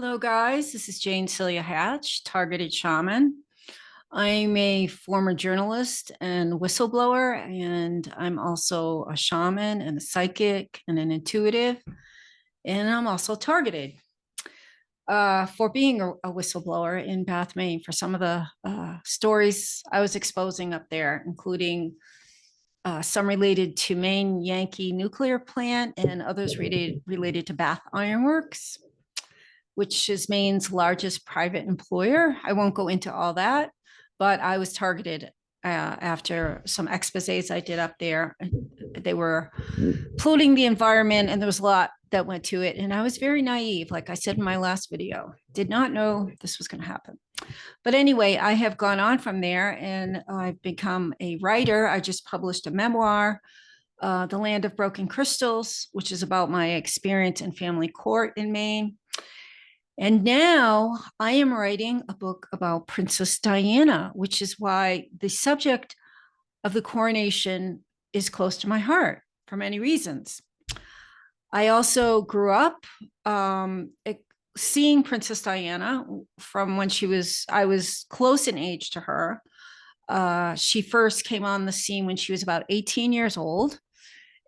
Hello, guys. This is Jane Celia Hatch, Targeted Shaman. I'm a former journalist and whistleblower, and I'm also a shaman and a psychic and an intuitive, and I'm also targeted for being a whistleblower in Bath, Maine, for some of the stories I was exposing up there, including some related to Maine Yankee nuclear plant and others related to Bath Ironworks, which is Maine's largest private employer. I won't go into all that, but I was targeted after some exposés I did up there. They were polluting the environment, and there was a lot that went to it. And I was very naive, like I said in my last video, did not know this was going to happen. But anyway, I have gone on from there and I've become a writer. I just published a memoir, The Land of Broken Crystals, which is about my experience in family court in Maine. And now I am writing a book about Princess Diana, which is why the subject of the coronation is close to my heart for many reasons. I also grew up seeing Princess Diana from when I was close in age to her. She first came on the scene when she was about 18 years old,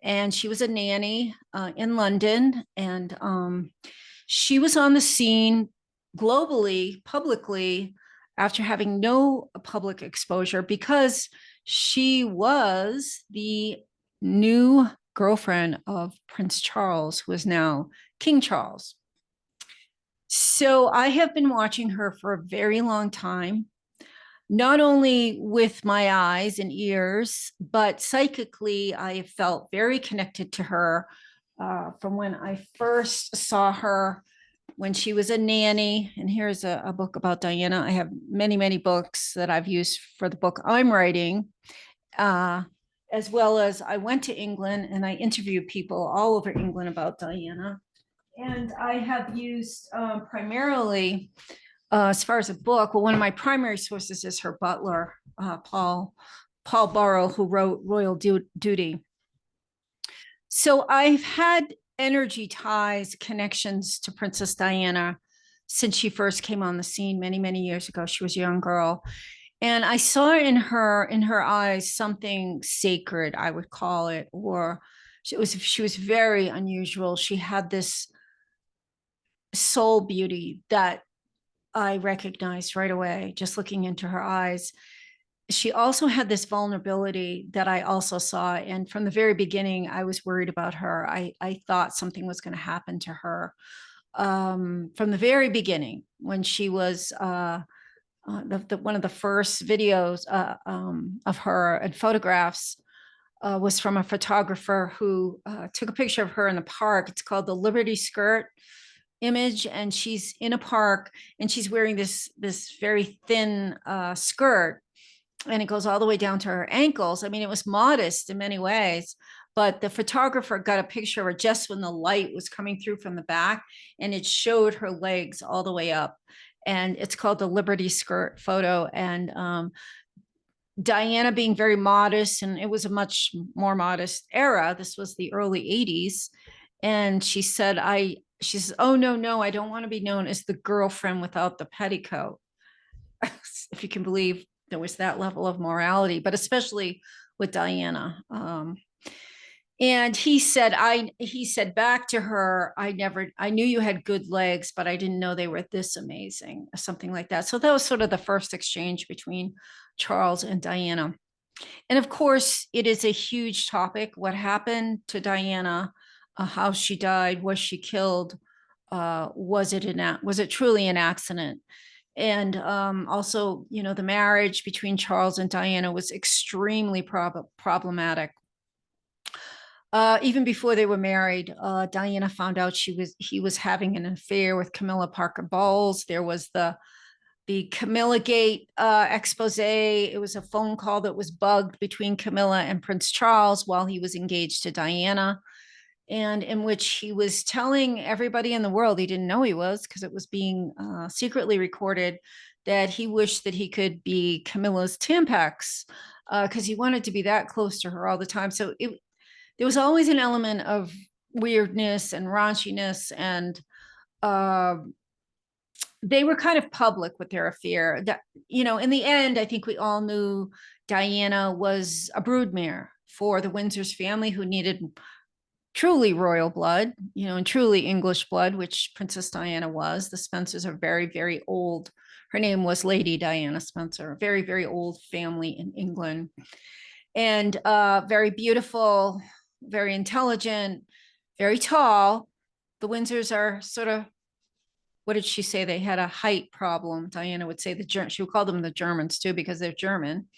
and she was a nanny in London. And she was on the scene globally, publicly, after having no public exposure because she was the new girlfriend of Prince Charles, who is now King Charles. So I have been watching her for a very long time, not only with my eyes and ears, but psychically, I have felt very connected to her from when I first saw her when she was a nanny. And here's a book about Diana. I have many, many books that I've used for the book I'm writing, as well as I went to England and I interviewed people all over England about Diana. And I have used primarily, as far as a book, well, one of my primary sources is her butler, Paul Burrell, who wrote Royal Duty. So I've had energy ties, connections to Princess Diana since she first came on the scene many, many years ago. She was a young girl. And I saw in her eyes something sacred, I would call it, or she was very unusual. She had this soul beauty that I recognized right away, just looking into her eyes. She also had this vulnerability that I also saw. And from the very beginning, I was worried about her. I thought something was going to happen to her. From the very beginning, when she was one of the first videos of her and photographs was from a photographer who took a picture of her in the park. It's called the Liberty Skirt image, and she's in a park and she's wearing this very thin skirt, and it goes all the way down to her ankles. I mean, it was modest in many ways, but the photographer got a picture of her just when the light was coming through from the back, and it showed her legs all the way up. And it's called the Liberty Skirt photo. And Diana being very modest, and it was a much more modest era. This was the early 80s. And she said, she says, oh, no, I don't want to be known as the girlfriend without the petticoat. If you can believe there was that level of morality, but especially with Diana. And he said back to her, I knew you had good legs, but I didn't know they were this amazing, or something like that. So that was sort of the first exchange between Charles and Diana. And of course, it is a huge topic. What happened to Diana, how she died, was she killed? Was it truly an accident? And also, the marriage between Charles and Diana was extremely problematic. Even before they were married, Diana found out he was having an affair with Camilla Parker Bowles. There was the Camilla Gate expose. It was a phone call that was bugged between Camilla and Prince Charles while he was engaged to Diana, and in which he was telling everybody in the world, he didn't know he was because it was being secretly recorded, that he wished that he could be Camilla's Tampax because he wanted to be that close to her all the time. So there was always an element of weirdness and raunchiness and they were kind of public with their affair. That, you know, in the end, I think we all knew Diana was a broodmare for the Windsor's family, who needed truly royal blood, you know, and truly English blood, which Princess Diana was. The Spencers are very, very old. Her name was Lady Diana Spencer, a very, very old family in England, and very beautiful, very intelligent, very tall. The Windsors are sort of, what did she say? They had a height problem. Diana would say she would call them the Germans too, because they're German.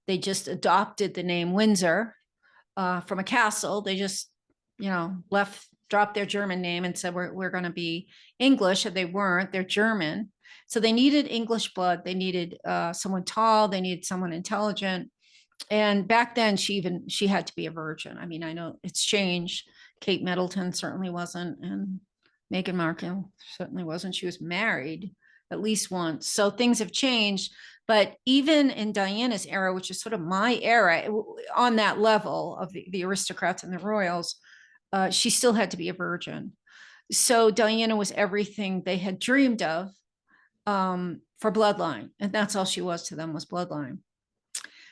They just adopted the name Windsor from a castle. They just, you know, dropped their German name and said, we're going to be English. And they weren't, they're German. So they needed English blood. They needed someone tall. They needed someone intelligent. And back then she had to be a virgin. I mean, I know it's changed. Kate Middleton certainly wasn't. And Meghan Markle certainly wasn't. She was married at least once. So things have changed. But even in Diana's era, which is sort of my era, on that level of the aristocrats and the royals, she still had to be a virgin. So Diana was everything they had dreamed of for bloodline. And that's all she was to them, was bloodline.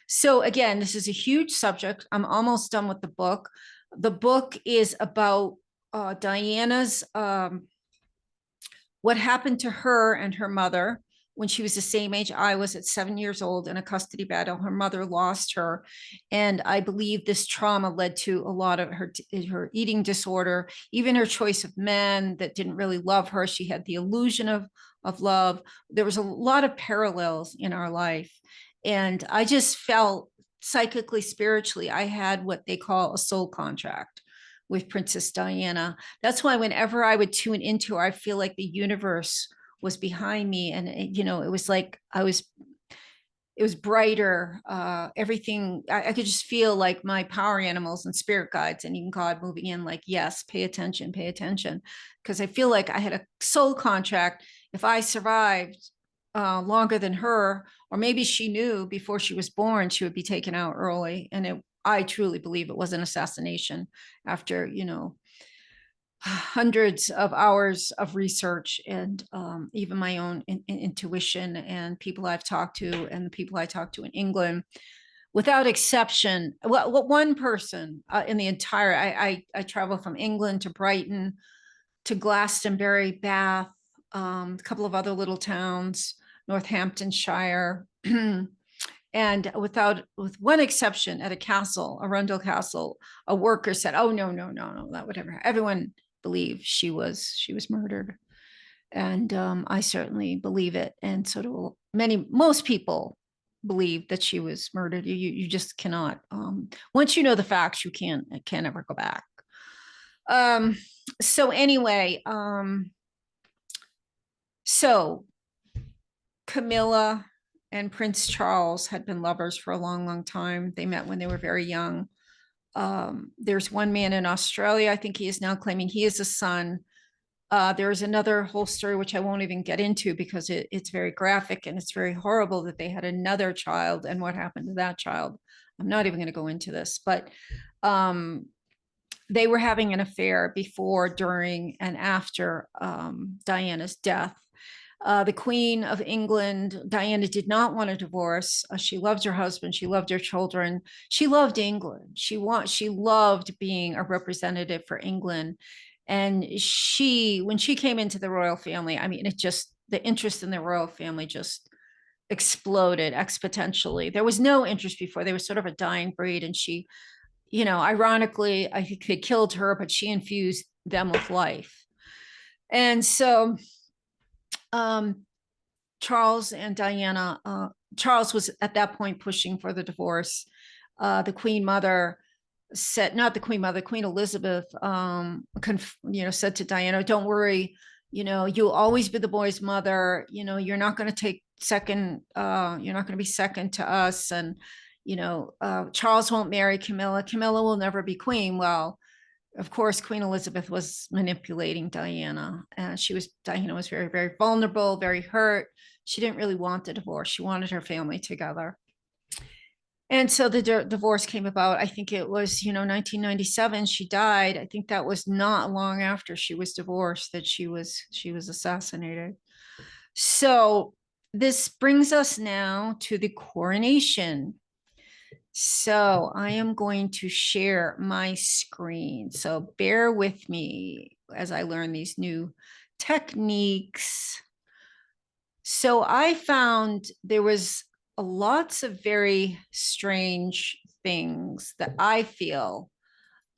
So again, this is a huge subject. I'm almost done with the book. The book is about Diana's, what happened to her and her mother when she was the same age I was at 7 years old in a custody battle. Her mother lost her. And I believe this trauma led to a lot of her eating disorder, even her choice of men that didn't really love her. She had the illusion of love. There was a lot of parallels in our life. And I just felt psychically, spiritually, I had what they call a soul contract with Princess Diana. That's why whenever I would tune into her, I feel like the universe was behind me. And, you know, it was like it was brighter. Everything, I could just feel like my power animals and spirit guides and even God moving in, like, yes, pay attention, pay attention. Because I feel like I had a soul contract. If I survived longer than her, or maybe she knew before she was born, she would be taken out early. And I truly believe it was an assassination after, you know, hundreds of hours of research and even my own intuition and people I've talked to and the people I talked to in England, without exception. Well, one person in the entire, I travel from England to Brighton to Glastonbury, Bath, a couple of other little towns, Northamptonshire. And with one exception, at a castle, Arundel Castle, a worker said, "Oh, no, that would ever." Everyone believed she was murdered, and I certainly believe it. And so do most people believe that she was murdered. You just cannot. Once you know the facts, you can't ever go back. So anyway, so Camilla and Prince Charles had been lovers for a long, long time. They met when they were very young. There's one man in Australia, I think he is now claiming he is a son. There's another whole story, which I won't even get into because it's very graphic and it's very horrible, that they had another child and what happened to that child. I'm not even going to go into this, but they were having an affair before, during, and after Diana's death. The Queen of England, Diana, did not want a divorce. She loved her husband. She loved her children. She loved England. She loved being a representative for England. And when she came into the royal family, I mean, the interest in the royal family just exploded exponentially. There was no interest before. They were sort of a dying breed. And she, you know, ironically, I think they killed her, but she infused them with life. And so Charles and Diana, Charles was at that point pushing for the divorce. The Queen Mother said, not the Queen Mother, Queen Elizabeth, said to Diana, "Don't worry, you know, you'll always be the boy's mother. You know, you're not going to take second. You're not going to be second to us. And, you know, Charles won't marry Camilla. Camilla will never be queen." Well, of course, Queen Elizabeth was manipulating Diana. Diana was very, very vulnerable, very hurt. She didn't really want the divorce. She wanted her family together. And so the divorce came about. I think it was, 1997, she died. I think that was not long after she was divorced that she was assassinated. So this brings us now to the coronation. So I am going to share my screen. So bear with me as I learn these new techniques. So I found there was lots of very strange things that I feel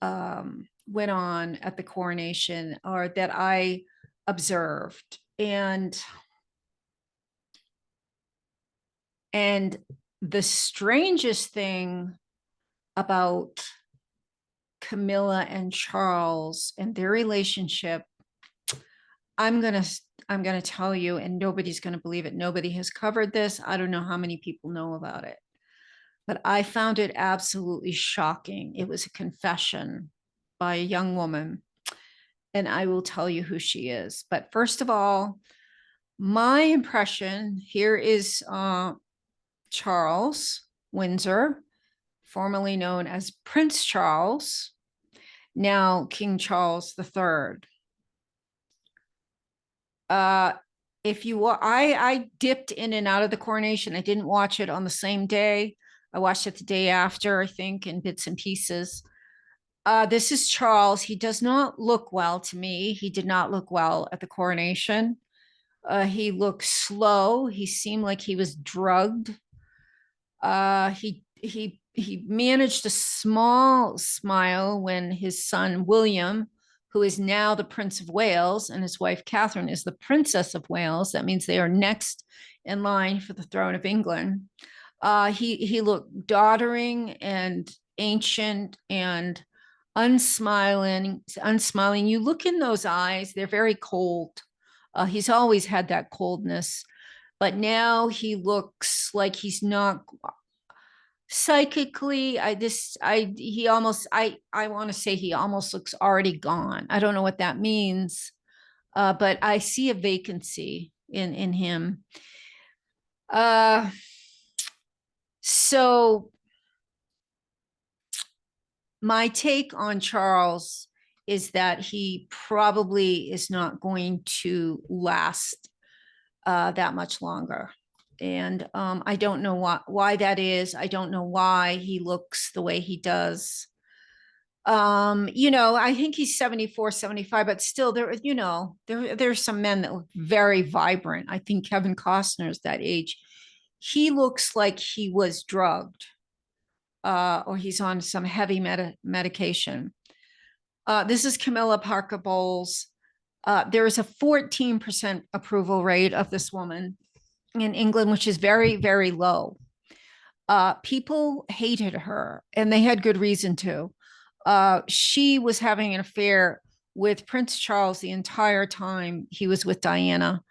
went on at the coronation, or that I observed. And the strangest thing about Camilla and Charles and their relationship, I'm gonna I'm gonna tell you, and nobody's gonna believe it. Nobody has covered this. I don't know how many people know about it, but I found it absolutely shocking. It was a confession by a young woman, and I will tell you who she is. But first of all, my impression here is Charles Windsor, formerly known as Prince Charles, now King Charles III. If you I dipped in and out of the coronation. I didn't watch it on the same day. I watched it the day after, I think, in bits and pieces. This is Charles. He does not look well to me. He did not look well at the coronation. He looked slow. He seemed like he was drugged. He managed a small smile when his son William, who is now the Prince of Wales, and his wife Catherine is the Princess of Wales. That means they are next in line for the throne of England. He looked doddering and ancient and unsmiling. You look in those eyes; they're very cold. He's always had that coldness, but now he looks like he's not psychically. I want to say he almost looks already gone. I don't know what that means, but I see a vacancy in him. So my take on Charles is that he probably is not going to last that much longer. And I don't know why that is. I don't know why he looks the way he does. I think he's 74, 75, but still there's some men that look very vibrant. I think Kevin Costner's that age. He looks like he was drugged, or he's on some heavy medication. This is Camilla Parker Bowles. There is a 14% approval rate of this woman in England, which is very, very low. People hated her, and they had good reason to. She was having an affair with Prince Charles the entire time he was with Diana.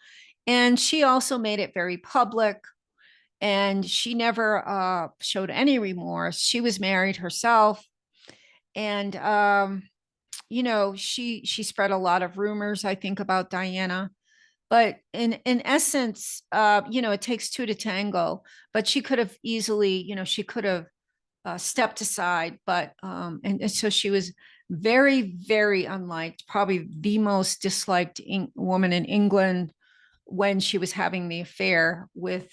And she also made it very public, and she never showed any remorse. She was married herself. And, she spread a lot of rumors, I think, about Diana. But in essence, it takes two to tango. But she could have easily, she could have stepped aside. But and so she was very, very unliked, probably the most disliked woman in England when she was having the affair with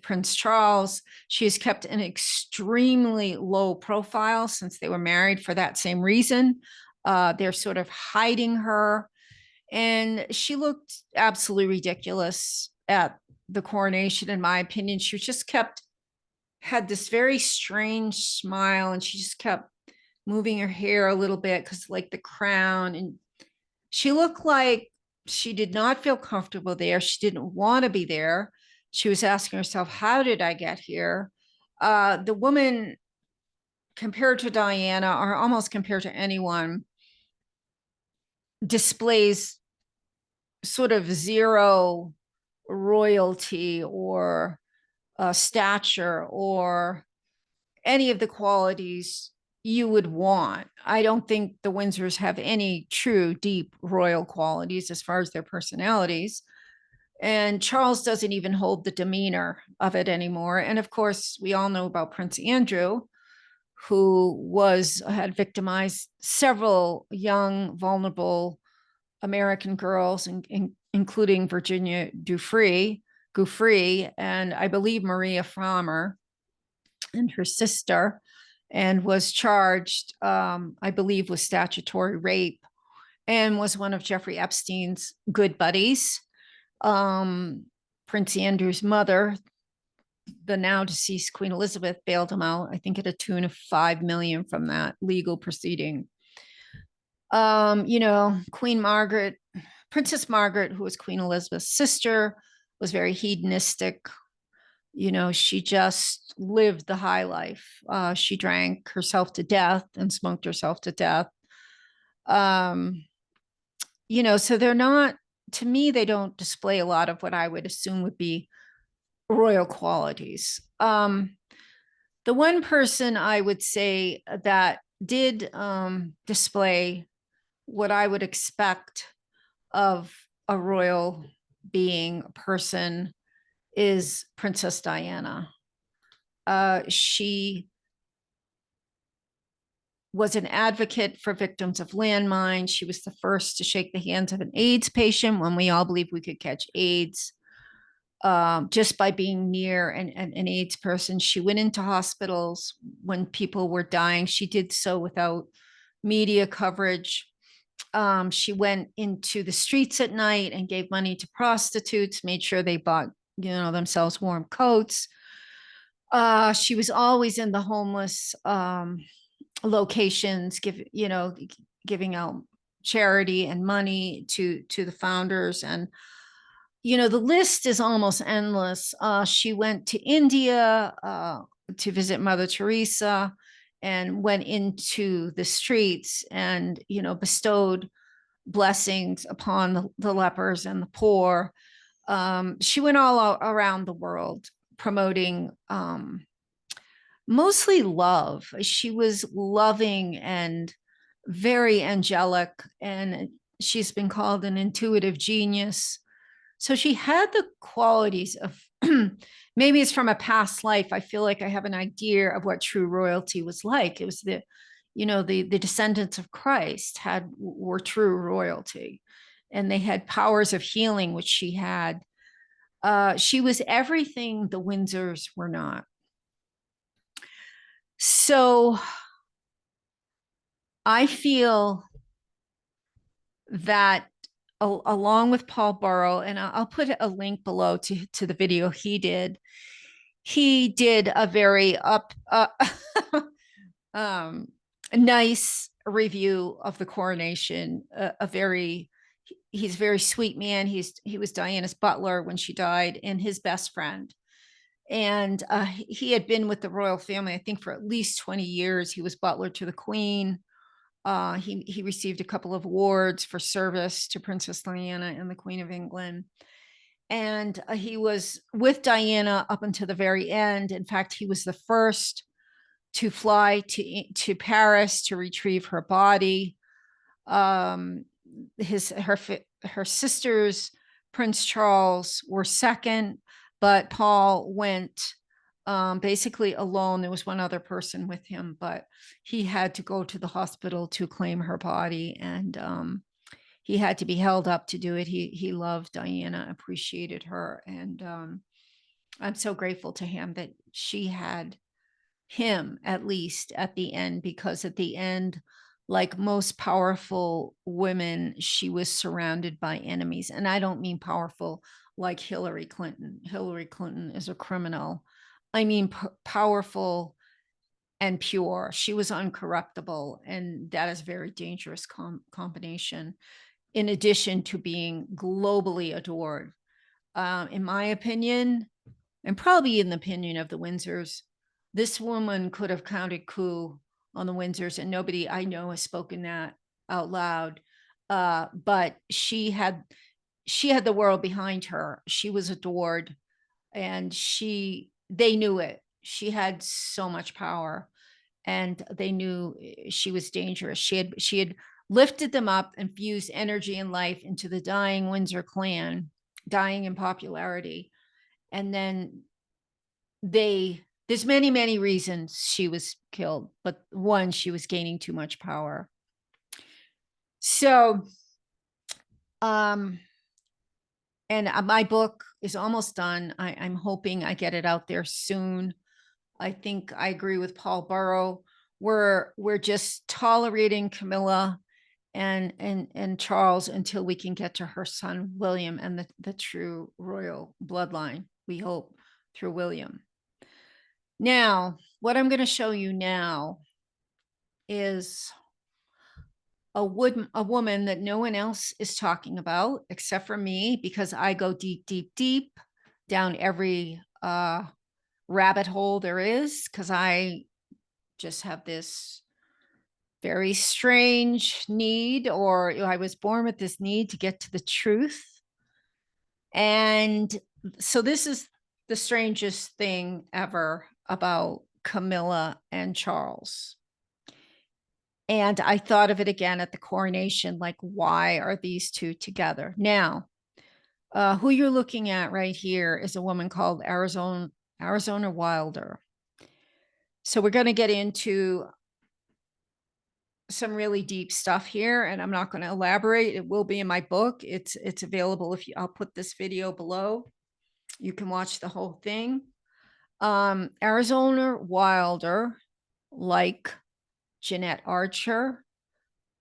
Prince Charles. She has kept an extremely low profile since they were married for that same reason. They're sort of hiding her. And she looked absolutely ridiculous at the coronation, in my opinion. She just had this very strange smile, and she just kept moving her hair a little bit because, like, the crown. And she looked like she did not feel comfortable there. She didn't want to be there. She was asking herself, how did I get here? The woman, compared to Diana, or almost compared to anyone, displays sort of zero royalty or stature or any of the qualities you would want. I don't think the Windsors have any true, deep royal qualities as far as their personalities. And Charles doesn't even hold the demeanor of it anymore. And of course, we all know about Prince Andrew, who had victimized several young, vulnerable American girls, including Virginia Giuffre, and I believe Maria Frommer and her sister, and was charged, I believe, with statutory rape, and was one of Jeffrey Epstein's good buddies. Prince Andrew's mother, the now deceased Queen Elizabeth, bailed him out, I think at a tune of $5 million from that legal proceeding. Queen Margaret, Princess Margaret, who was Queen Elizabeth's sister, was very hedonistic. She just lived the high life. She drank herself to death and smoked herself to death. So they're not, to me, they don't display a lot of what I would assume would be royal qualities. The one person I would say that did display what I would expect of a royal being, a person, is Princess Diana. She was an advocate for victims of landmines. She was the first to shake the hands of an AIDS patient when we all believed we could catch AIDS. Just by being near an AIDS person. She went into hospitals when people were dying. She did so without media coverage. She went into the streets at night and gave money to prostitutes, made sure they bought, themselves warm coats. She was always in the homeless locations, giving out charity and money to the founders. And the list is almost endless. She went to India to visit Mother Teresa, and went into the streets and, bestowed blessings upon the lepers and the poor. She went all around the world promoting mostly love. She was loving and very angelic, and she's been called an intuitive genius. So she had the qualities of, maybe it's from a past life. I feel like I have an idea of what true royalty was like. It was the descendants of Christ were true royalty, and they had powers of healing, which she had. She was everything the Windsors were not. So I feel that along with Paul Burrell, and I'll put a link below to the video he did a very nice review of the coronation. He's a very sweet man. He was Diana's butler when she died, and his best friend. And he had been with the royal family, I think, for at least 20 years. He was butler to the Queen. He received a couple of awards for service to Princess Diana and the Queen of England. And he was with Diana up until the very end. In fact, he was the first to fly to Paris to retrieve her body. Her sisters, Prince Charles, were second, but Paul went basically alone. There was one other person with him, but he had to go to the hospital to claim her body, and he had to be held up to do it. He loved Diana, appreciated her, and I'm so grateful to him that she had him, at least at the end, because at the end, like most powerful women, she was surrounded by enemies. And I don't mean powerful like Hillary Clinton. Hillary Clinton is a criminal. I mean powerful and pure. She was uncorruptible, and that is a very dangerous combination, in addition to being globally adored. In my opinion, and probably in the opinion of the Windsors, this woman could have counted coup on the Windsors, and nobody I know has spoken that out loud. But she had the world behind her. She was adored, and they knew it. She had so much power, and they knew she was dangerous. She had lifted them up and fused energy and life into the dying Windsor clan, dying in popularity. And then there's many reasons she was killed, but one, she was gaining too much power. So and my book is almost done. I'm hoping I get it out there soon. I think I agree with Paul Burrell. We're just tolerating Camilla and Charles until we can get to her son William and the true royal bloodline, we hope, through William. Now, what I'm going to show you now is a woman that no one else is talking about except for me, because I go deep, deep, deep down every rabbit hole there is, because I just have this very strange need, or I was born with this need to get to the truth. And so this is the strangest thing ever about Camilla and Charles. And I thought of it again at the coronation, like, why are these two together? Now, who you're looking at right here is a woman called Arizona Wilder. So we're going to get into some really deep stuff here, and I'm not going to elaborate. It will be in my book. It's available. I'll put this video below. You can watch the whole thing. Arizona Wilder, like Jeanette Archer,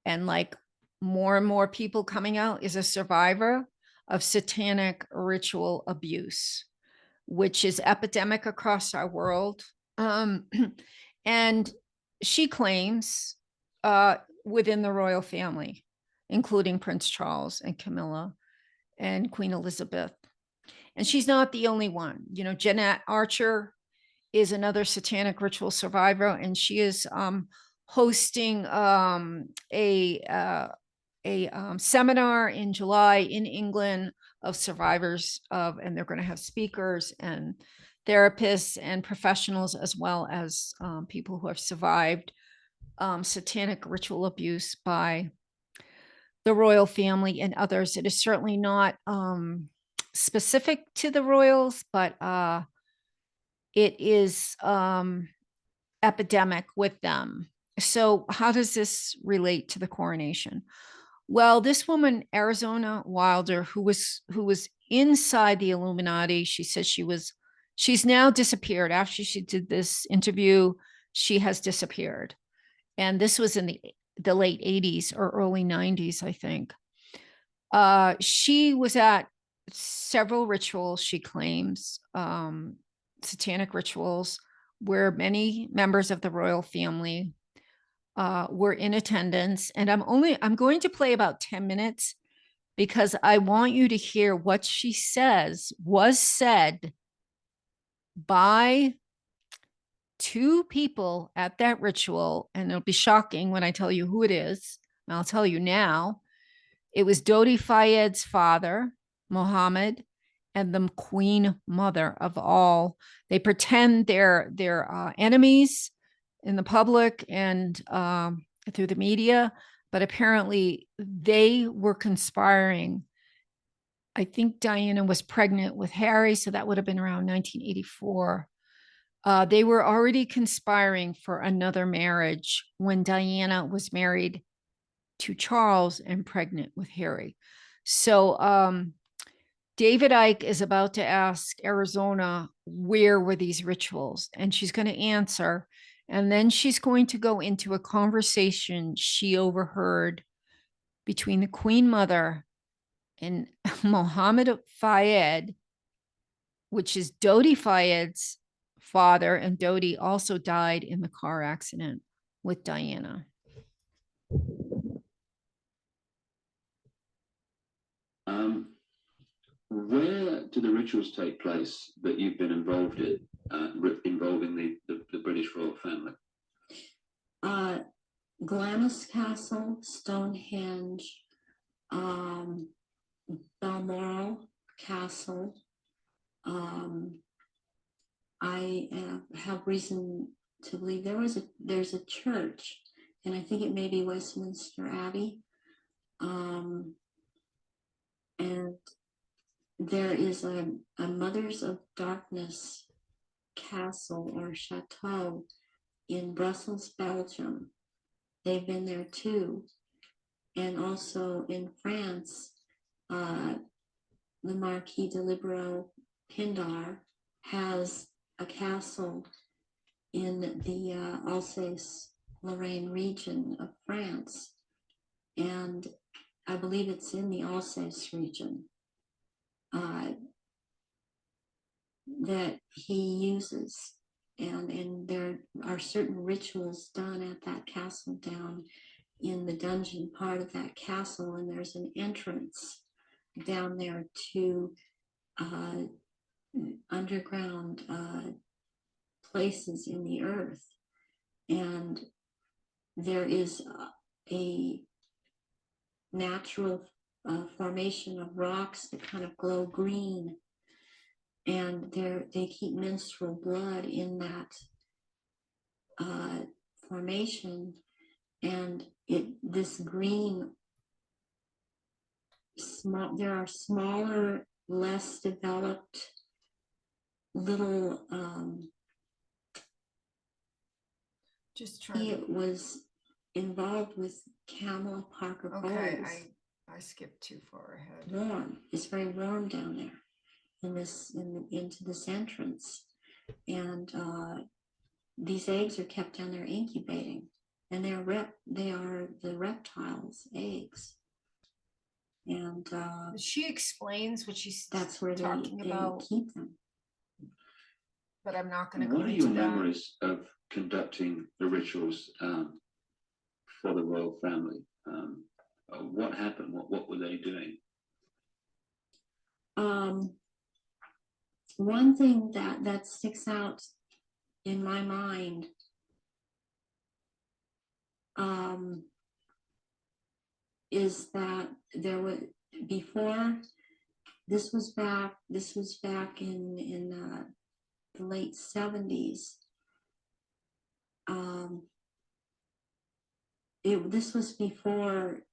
and like more and more people coming out, is a survivor of satanic ritual abuse, which is epidemic across our world. And she claims within the royal family, including Prince Charles and Camilla and Queen Elizabeth. And she's not the only one. You know, Jeanette Archer is another satanic ritual survivor, and she is hosting a seminar in July in England of survivors of, and they're going to have speakers and therapists and professionals, as well as people who have survived satanic ritual abuse by the royal family and others. It is certainly not specific to the royals, but it is epidemic with them. So how does this relate to the coronation? Well, this woman, Arizona Wilder, who was inside the Illuminati, she says she's now disappeared. After she did this interview, she has disappeared. And this was in the late 80s or early 90s, I think. She was at several rituals, she claims, satanic rituals, where many members of the royal family were in attendance. And I'm going to play about 10 minutes because I want you to hear what she says was said by two people at that ritual. And it'll be shocking when I tell you who it is. And I'll tell you now. It was Dodi Fayed's father, Mohammed, and the queen mother of all. They pretend they're enemies in the public and through the media, but apparently they were conspiring. I think Diana was pregnant with Harry, so that would have been around 1984. They were already conspiring for another marriage when Diana was married to Charles and pregnant with Harry. So David Icke is about to ask Arizona, where were these rituals? And she's going to answer. And then she's going to go into a conversation she overheard between the Queen Mother and Mohammed Fayed, which is Dodi Fayed's father. And Dodi also died in the car accident with Diana. Where do the rituals take place that you've been involved in, involving the British royal family? Glamis Castle, Stonehenge, Balmoral Castle. I have reason to believe there's a church, and I think it may be Westminster Abbey. And there is a Mothers of Darkness castle or chateau in Brussels, Belgium. They've been there too. And also in France, the Marquis de Libero Pindar has a castle in the Alsace-Lorraine region of France, and I believe it's in the Alsace region, that he uses. And there are certain rituals done at that castle down in the dungeon part of that castle, and there's an entrance down there to underground places in the earth, and there is a natural formation of rocks that kind of glow green, and they keep menstrual blood in that formation, and this green there are smaller, less developed little Just he trying. was involved with Camilla Parker Okay, Bowles. I skipped too far ahead. Warm. It's very warm down there into this entrance, and these eggs are kept down there incubating, and they are the reptiles' eggs, and She explains what she's that's where talking they about, keep them. but I'm not going to go What are into your that. memories of conducting the rituals for the royal family? What happened? What were they doing? One thing that sticks out in my mind is that there was before this was back in the late 70s. This was before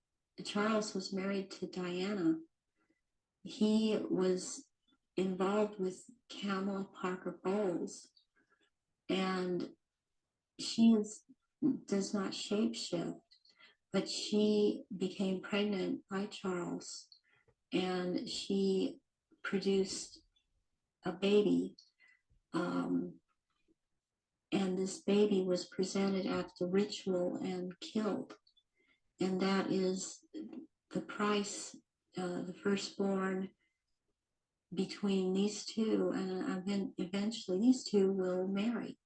Charles was married to Diana. He was involved with Camilla Parker Bowles, and she does not shapeshift, but she became pregnant by Charles, and she produced a baby, and this baby was presented at the ritual and killed, and that is the price, the firstborn between these two, and eventually these two will marry,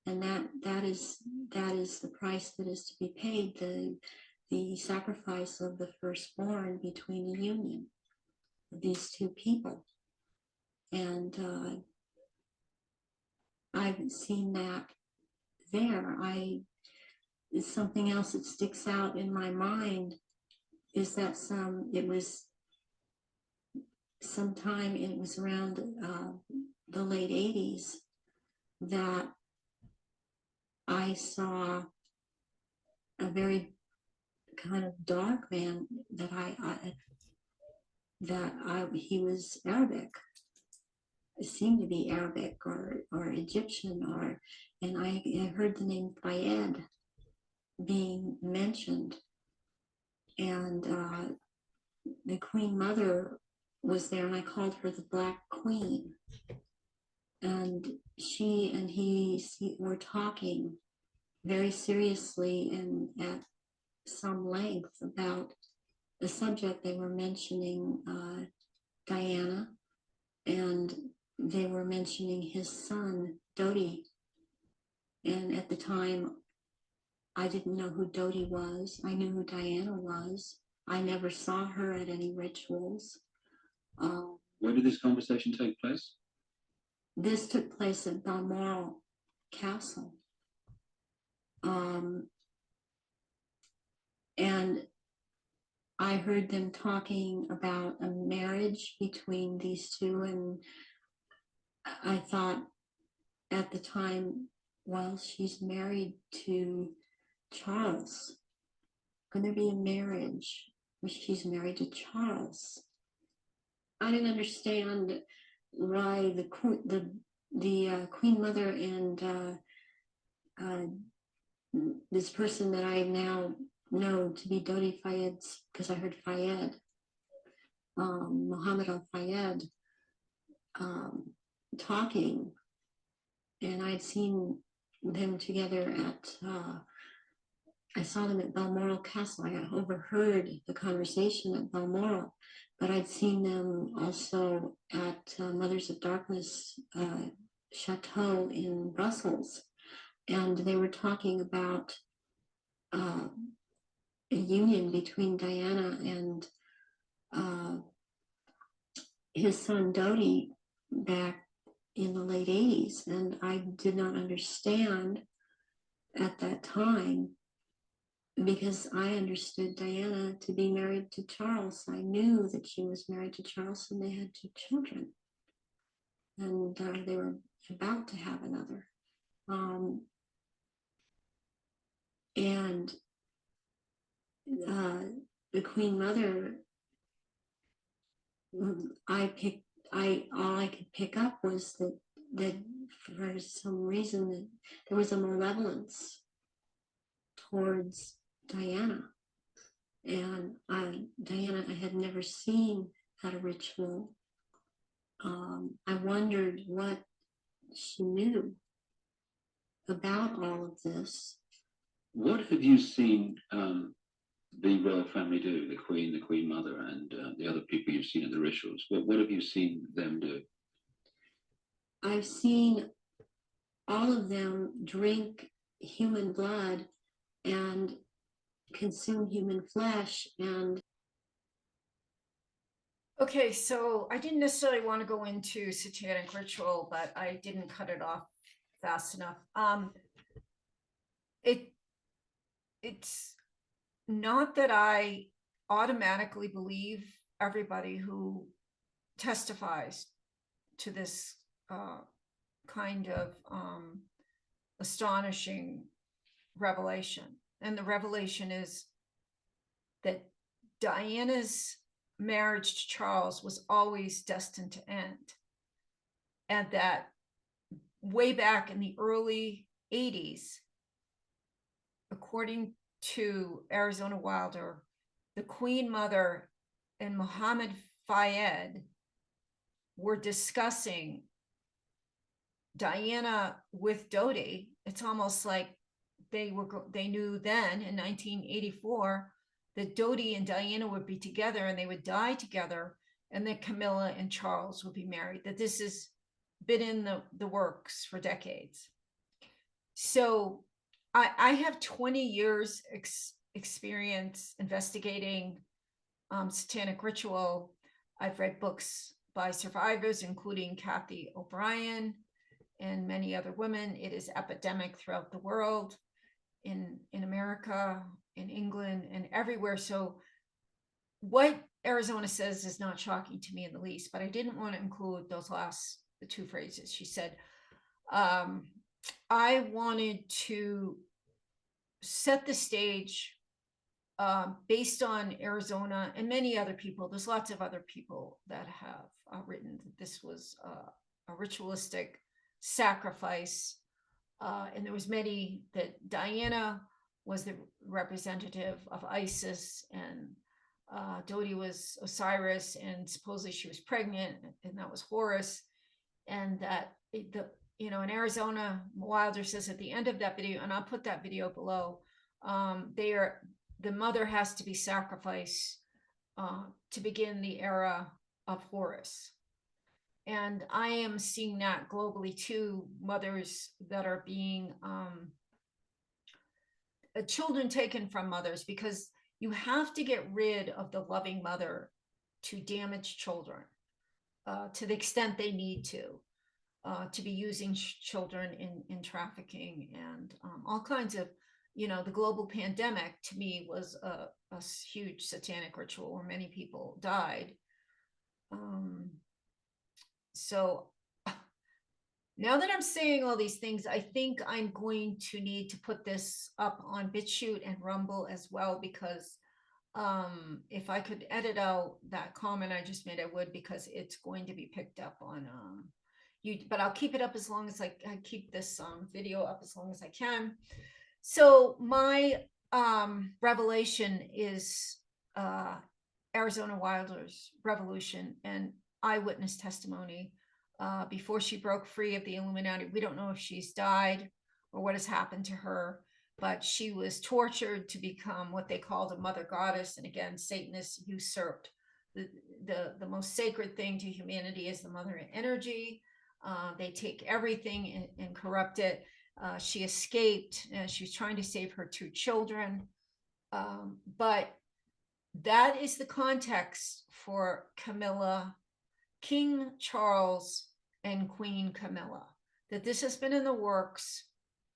and that is the price that is to be paid, the sacrifice of the firstborn between the union of these two people. And I've seen that there. Something else that sticks out in my mind is that it was around the late 80s that I saw a very kind of dark man he was Arabic. It seemed to be Arabic or Egyptian, and I heard the name Fayed being mentioned, and the Queen Mother was there, and I called her the Black Queen, and she and he were talking very seriously and at some length about the subject. They were mentioning Diana, and they were mentioning his son, Dodi. And at the time, I didn't know who Dodi was. I knew who Diana was. I never saw her at any rituals. Where did this conversation take place? This took place at Balmoral Castle. And I heard them talking about a marriage between these two, and I thought at the time, well, she's married to Charles. Can there be a marriage where she's married to Charles? I didn't understand why the Queen Mother and this person that I now know to be Dodi Fayed, because I heard Fayed, Muhammad Al-Fayed talking, and I'd seen them together at, I saw them at Balmoral Castle. I overheard the conversation at Balmoral, but I'd seen them also at Mothers of Darkness Chateau in Brussels, and they were talking about a union between Diana and his son Dodi back in the late 80s. And I did not understand at that time, because I understood Diana to be married to Charles. I knew that she was married to Charles and they had 2 children. And they were about to have another. And the Queen Mother, all I could pick up was that for some reason that there was a malevolence towards Diana. And Diana, I had never seen at a ritual. I wondered what she knew about all of this. What have you seen the royal family do, the Queen Mother, and the other people you've seen at the rituals? What have you seen them do? I've seen all of them drink human blood and consume human flesh. And Okay, so I didn't necessarily want to go into satanic ritual, but I didn't cut it off fast enough. It's not that I automatically believe everybody who testifies to this kind of astonishing revelation. And the revelation is that Diana's marriage to Charles was always destined to end. And that way back in the early 80s, according to Arizona Wilder, the Queen Mother and Muhammad Fayed were discussing Diana with Dodi. It's almost like they knew then in 1984 that Dodi and Diana would be together and they would die together, and that Camilla and Charles would be married, that this has been in the works for decades. So I have 20 years experience investigating satanic ritual. I've read books by survivors, including Kathy O'Brien and many other women. It is epidemic throughout the world, in America, in England, and everywhere. So what Arizona says is not shocking to me in the least, but I didn't want to include those last the 2 phrases. She said, I wanted to set the stage based on Arizona and many other people. There's lots of other people that have written that this was a ritualistic sacrifice. And there was many that Diana was the representative of Isis, and Dodi was Osiris, and supposedly she was pregnant, and that was Horus. And that in Arizona, Wilder says at the end of that video, and I'll put that video below, the mother has to be sacrificed to begin the era of Horus. And I am seeing that globally too, mothers that are being children taken from mothers, because you have to get rid of the loving mother to damage children to the extent they need to be using children in trafficking and all kinds of, the global pandemic to me was a huge satanic ritual where many people died. So now that I'm saying all these things, I think I'm going to need to put this up on BitChute and Rumble as well, because if I could edit out that comment I just made, I would, because it's going to be picked up on YouTube. But I'll keep it up as long as I keep this video up as long as I can. So my revelation is Arizona Wilders revolution and eyewitness testimony before she broke free of the Illuminati. We don't know if she's died or what has happened to her, but she was tortured to become what they called a mother goddess. And again, Satanists usurped the most sacred thing to humanity is the mother energy. They take everything and corrupt it. She escaped. She was trying to save her 2 children. But that is the context for Camilla, King Charles, and Queen Camilla, that this has been in the works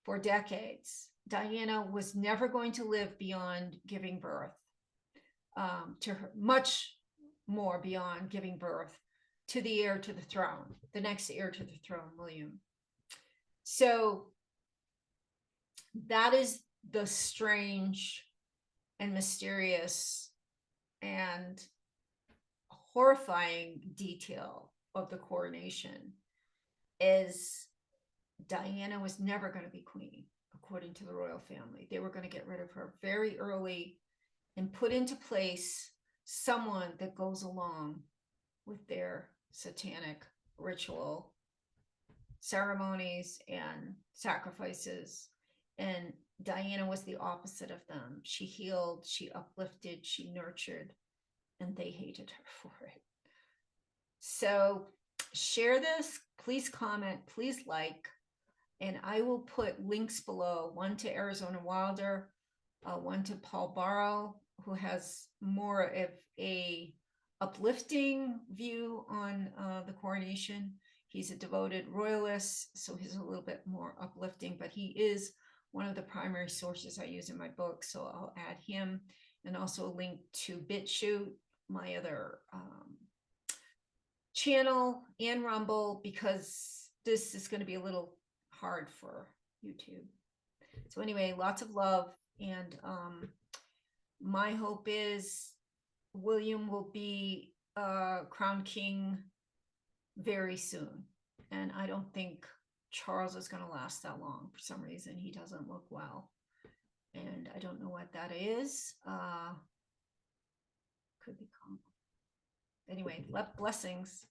for decades. Diana was never going to live beyond giving birth to her, much more beyond giving birth to the heir to the throne, the next heir to the throne, William. So that is the strange and mysterious and horrifying detail of the coronation, is Diana was never going to be queen, according to the royal family. They were going to get rid of her very early and put into place someone that goes along with their satanic ritual ceremonies and sacrifices. And Diana was the opposite of them. She healed, she uplifted, she nurtured, and they hated her for it. So share this, please comment, please like, and I will put links below, one to Arizona Wilder, one to Paul Burrell, who has more of a uplifting view on the coronation. He's a devoted royalist, so he's a little bit more uplifting, but he is one of the primary sources I use in my book, so I'll add him, and also a link to BitChute, my other channel, and Rumble, because this is going to be a little hard for YouTube. So anyway, lots of love, and my hope is William will be crowned king very soon, and I don't think Charles is going to last that long. For some reason, he doesn't look well, and I don't know what that is. Could be common. Anyway, blessings.